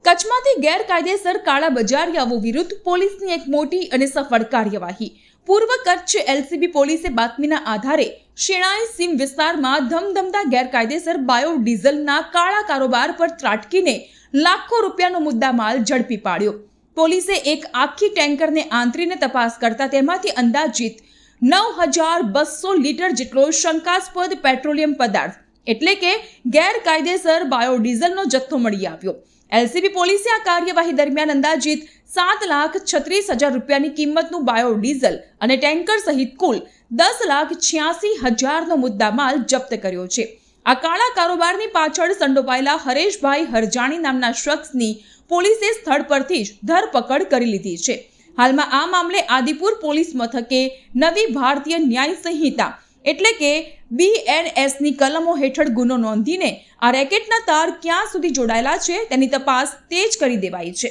કચ્છમાંથી ગેરકાયદેસર કાળા બજારિયાઓ વિરુદ્ધ પોલીસની એક મોટી અને સફળ કાર્યવાહી। પૂર્વ કચ્છ એલસીબી પોલીસે બાતમીના આધારે શેણાઈ સીમ વિસ્તારમાં ધમધમતા ગેરકાયદેસર બાયોડીઝલના કાળા કારોબાર પર ત્રાટકીને લાખો રૂપિયાનો મુદ્દામાલ ઝડપી પાડ્યો। પોલીસે એક આખી ટેન્કરને આંતરીને તપાસ કરતા તેમાંથી અંદાજિત 9200 લીટર જેટલો શંકાસ્પદ પેટ્રોલિયમ પદાર્થ એટલે કે ગેરકાયદેસર બાયોડીઝલનો જથ્થો મળી આવ્યો। એલસીબી પોલીસે આ કાર્યવાહી દરમિયાન અંદાજિત 7,36,000 રૂપિયાની કિંમતનું બાયોડીઝલ અને ટેન્કર સહિત કુલ 10,86,000નો મુદ્દામાલ જપ્ત કર્યો છે। આ કાળા કારોબારની પાછળ સંડોવાયેલા હરેશભાઈ હરજાણી નામના શખ્સની પોલીસે સ્થળ પરથી જ ધરપકડ કરી લીધી છે। હાલમાં આ મામલે આદિપુર પોલીસ મથકે નવી ભારતીય ન્યાય સંહિતા એટલે કે BNSની કલમો હેઠળ ગુનો નોંધીને આ રેકેટના તાર ક્યાં સુધી જોડાયેલા છે તેની તપાસ તેજ કરી દેવાઈ છે।